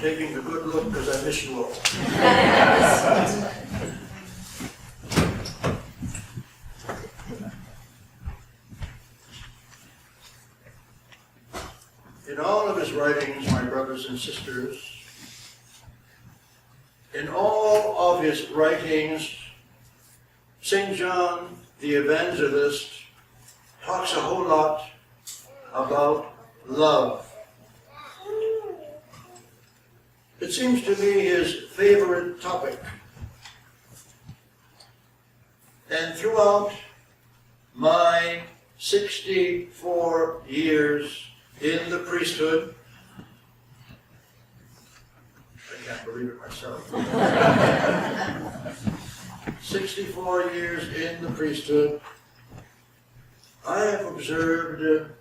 taking a good look because I miss you all. In all of his writings, my brothers and sisters, in all of his writings, St. John the Evangelist talks a whole lot about love. It seems to be his favorite topic. And throughout my 64 years in the priesthood, I can't believe it myself. 64 years in the priesthood, I have observed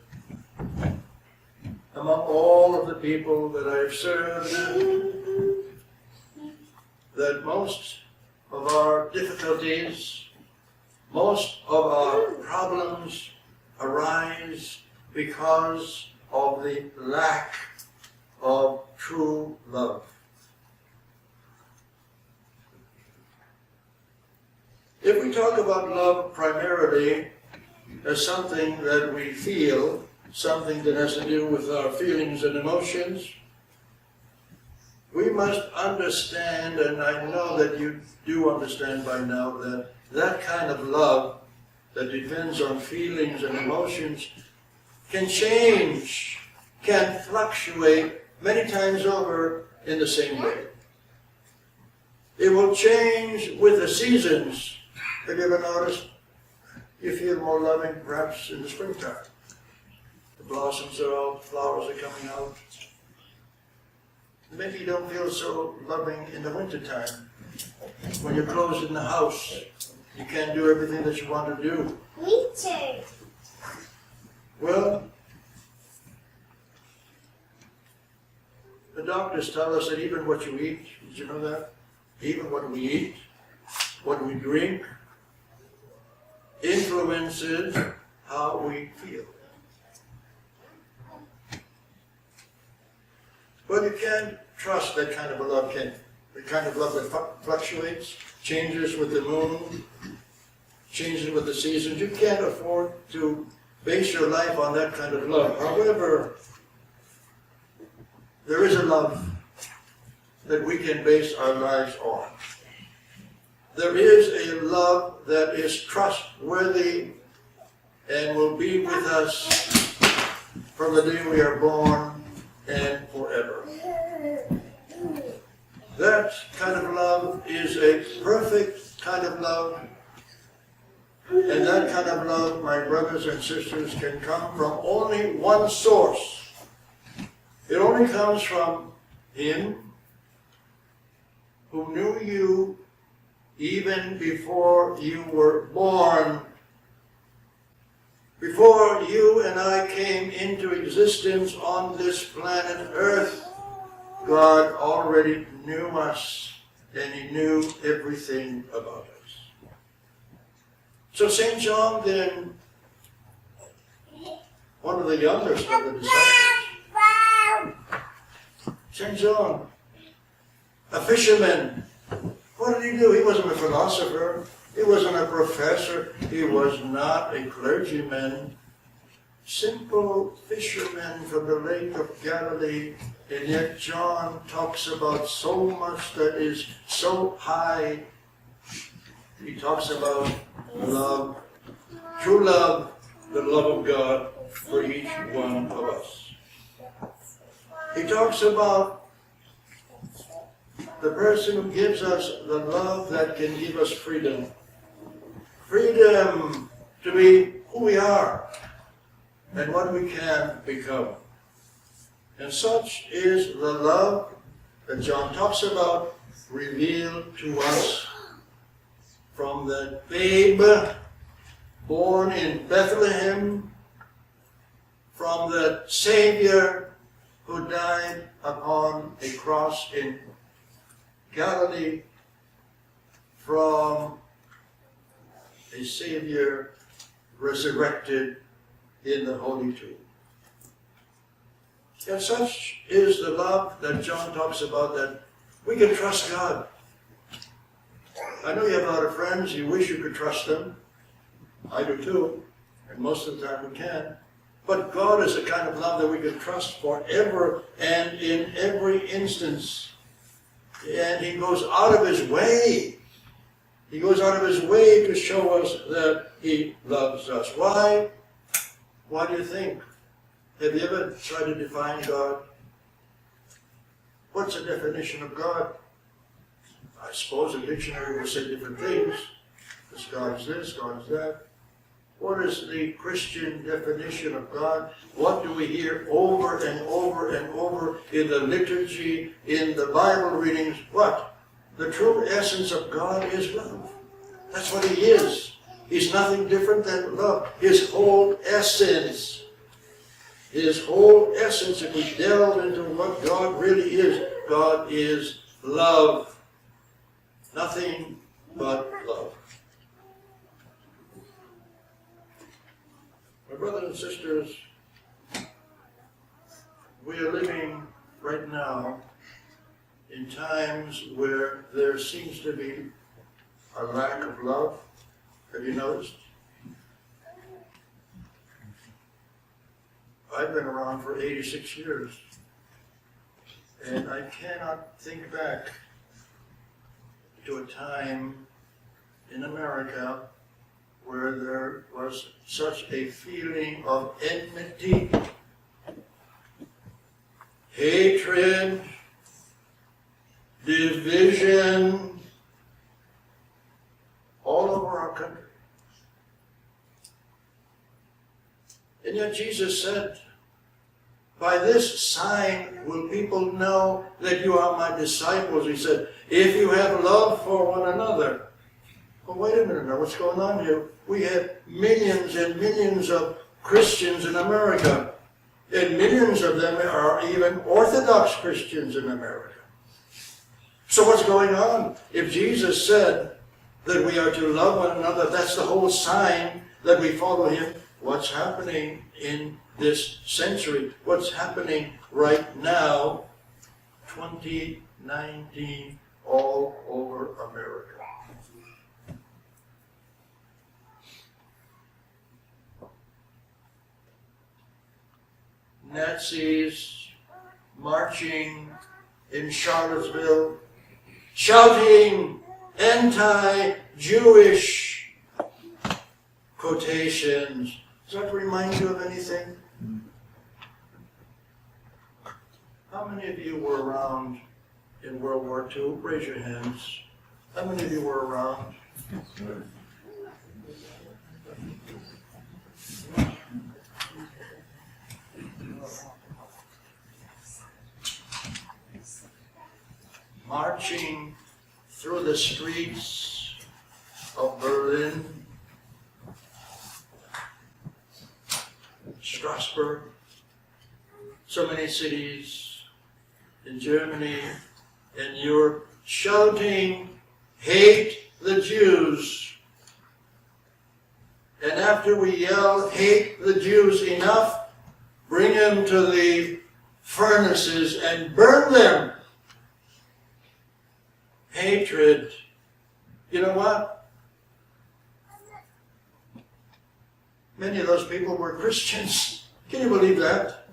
among all of the people that I've served that most of our difficulties, most of our problems arise because of the lack of true love. If we talk about love primarily as something that we feel, something that has to do with our feelings and emotions, we must understand, and I know that you do understand by now, that that kind of love that depends on feelings and emotions can change, can fluctuate many times over in the same way. It will change with the seasons. Have you ever noticed? You feel more loving perhaps in the springtime. The blossoms are out, flowers are coming out. Maybe you don't feel so loving in the wintertime. When you're closed in the house, you can't do everything that you want to do. Me too. Well, the doctors tell us that even what you eat, did you know that? Even what we eat, what we drink, influences how we feel. But you can't trust that kind of a love, can you? The kind of love that fluctuates, changes with the moon, changes with the seasons. You can't afford to base your life on that kind of love. However, there is a love that we can base our lives on. There is a love that is trustworthy and will be with us from the day we are born and forever. That kind of love is a perfect kind of love, and that kind of love, my brothers and sisters, can come from only one source. It only comes from Him who knew you even before you were born. Before you and I came into existence on this planet Earth, God already knew us, and He knew everything about us. So St. John then, one of the youngest of the disciples, St. John, a fisherman. What did he do? He wasn't a philosopher. He wasn't a professor. He was not a clergyman. Simple fisherman from the Lake of Galilee. And yet John talks about so much that is so high. He talks about love, true love, the love of God for each one of us. He talks about the person who gives us the love that can give us freedom. Freedom to be who we are and what we can become. And such is the love that John talks about, revealed to us from the babe born in Bethlehem, from the Savior who died upon a cross in Galilee, from a Savior resurrected in the Holy Tomb. And such is the love that John talks about, that we can trust God. I know you have a lot of friends, you wish you could trust them. I do too, and most of the time we can. But God is the kind of love that we can trust forever and in every instance. And He goes out of His way. He goes out of His way to show us that He loves us. Why? Why do you think? Have you ever tried to define God? What's the definition of God? I suppose a dictionary will say different things. Because God is this, God is that. What is the Christian definition of God? What do we hear over and over and over in the liturgy, in the Bible readings? What? The true essence of God is love. That's what He is. He's nothing different than love. His whole essence. His whole essence, if we delve into what God really is, God is love. Nothing but love. My brothers and sisters, we are living right now in times where there seems to be a lack of love. Have you noticed? I've been around for 86 years, and I cannot think back to a time in America where there was such a feeling of enmity, hatred, division, all over our country. And yet Jesus said, by this sign will people know that you are my disciples. He said, if you have love for one another. Well, wait a minute now, what's going on here? We have millions and millions of Christians in America. And millions of them are even Orthodox Christians in America. So what's going on? If Jesus said that we are to love one another, that's the whole sign that we follow Him. What's happening in this century? What's happening right now, 2019, all over America? Nazis marching in Charlottesville, shouting anti-Jewish quotations. Does that remind you of anything? How many of you were around in World War II? Raise your hands. How many of you were around? Marching through the streets of Berlin, Strasbourg, so many cities in Germany and Europe, shouting, hate the Jews. And after we yell, hate the Jews enough, bring them to the furnaces and burn them. Hatred. You know what? Many of those people were Christians. Can you believe that?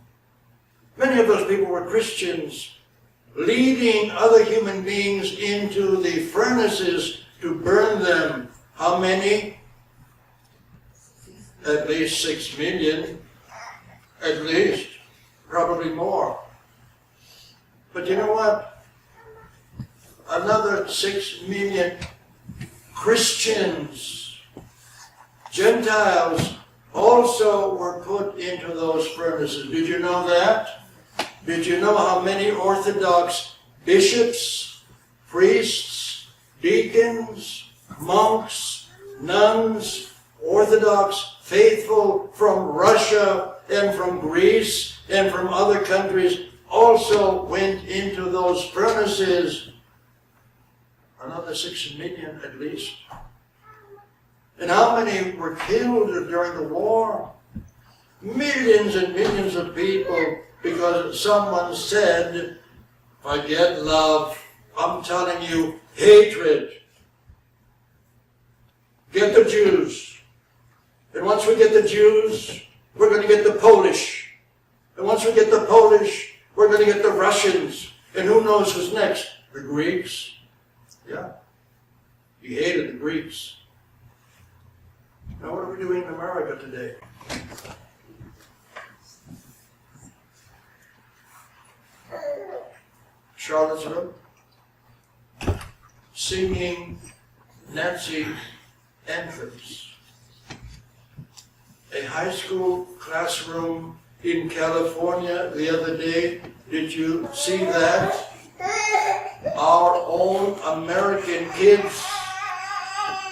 Many of those people were Christians, leading other human beings into the furnaces to burn them. How many? At least 6 million. At least. Probably more. But you know what? Another 6 million Christians, Gentiles, also were put into those furnaces. Did you know that? Did you know how many Orthodox bishops, priests, deacons, monks, nuns, Orthodox faithful from Russia and from Greece and from other countries also went into those furnaces? Another 6 million at least. And how many were killed during the war? millions and millions of people because someone said, forget love. I'm telling you, hatred. Get the Jews. And once we get the Jews, we're going to get the Polish. And once we get the Polish, we're going to get the Russians. And who knows who's next? The Greeks. Yeah. He hated the Greeks. Now what are we doing in America today? Charlottesville, singing Nazi anthems. A high school classroom in California the other day, did you see that? Our own American kids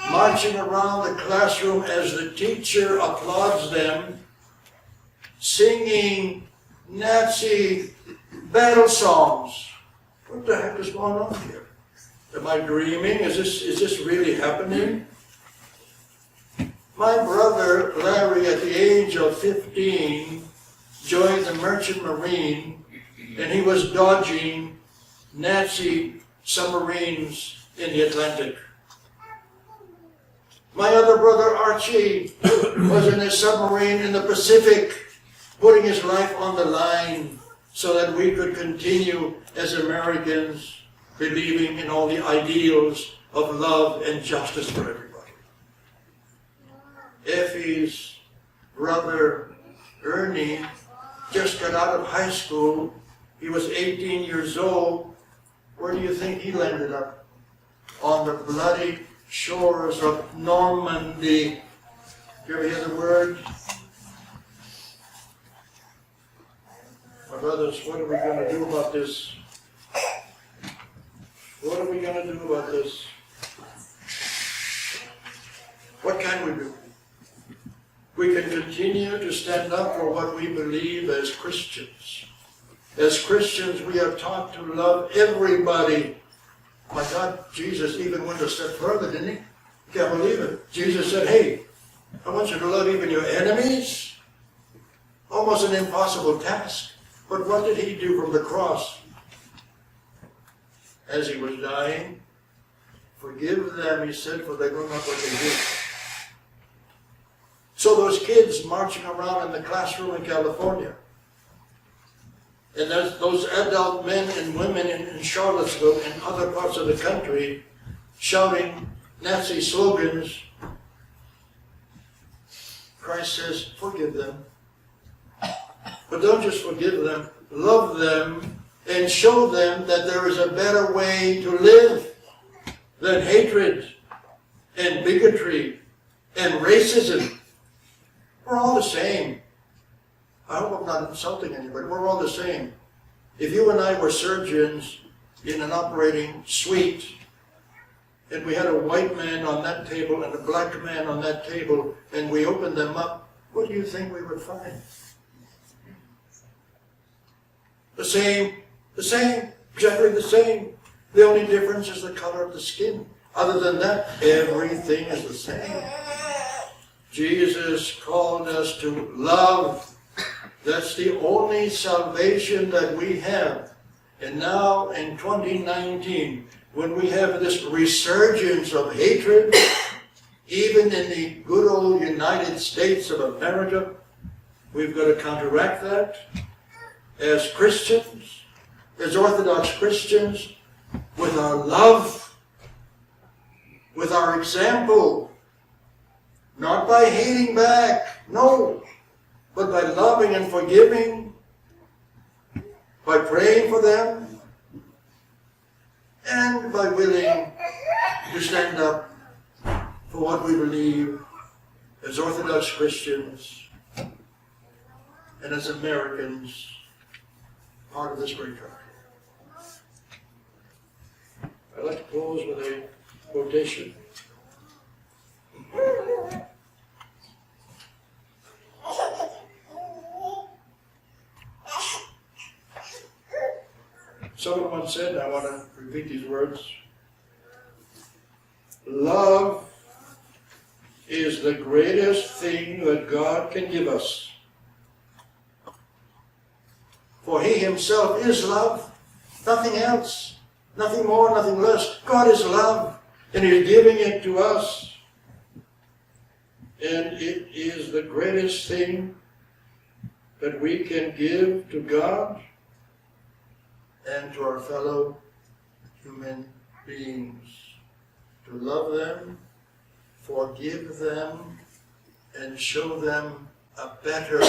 marching around the classroom as the teacher applauds them, singing Nazi battle songs. What the heck is going on here? Am I dreaming? Is this really happening? My brother Larry, at the age of 15, joined the Merchant Marine, and he was dodging Nazi submarines in the Atlantic. My other brother Archie was in a submarine in the Pacific, putting his life on the line so that we could continue as Americans believing in all the ideals of love and justice for everybody. Effie's brother Ernie just got out of high school. He was 18 years old. Where do you think he landed up? On the bloody shores of Normandy. You ever hear the word? My brothers, what are we going to do about this? What are we going to do about this? What can we do? We can continue to stand up for what we believe as Christians. As Christians, we are taught to love everybody. My God, Jesus even went a step further, didn't he? You can't believe it. Jesus said, hey, I want you to love even your enemies. Almost an impossible task. But what did he do from the cross? As he was dying, forgive them, he said, for they know not what they do. So those kids marching around in the classroom in California, and those adult men and women in Charlottesville and other parts of the country shouting Nazi slogans, Christ says, forgive them. But don't just forgive them, love them and show them that there is a better way to live than hatred and bigotry and racism. We're all the same. I hope I'm not insulting anybody. We're all the same. If you and I were surgeons in an operating suite, and we had a white man on that table and a black man on that table, and we opened them up, what do you think we would find? The same, exactly the same. The only difference is the color of the skin. Other than that, everything is the same. Jesus called us to love. That's the only salvation that we have. And now in 2019, when we have this resurgence of hatred, even in the good old United States of America, we've got to counteract that as Christians, as Orthodox Christians, with our love, with our example, not by hating back, no, but by loving and forgiving, by praying for them, and by willing to stand up for what we believe as Orthodox Christians and as Americans, part of this great country. I'd like to close with a quotation. Someone once said, I want to repeat these words, love is the greatest thing that God can give us. For He Himself is love, nothing else, nothing more, nothing less. God is love, and He's giving it to us. And it is the greatest thing that we can give to God and to our fellow human beings. To love them, forgive them, and show them a better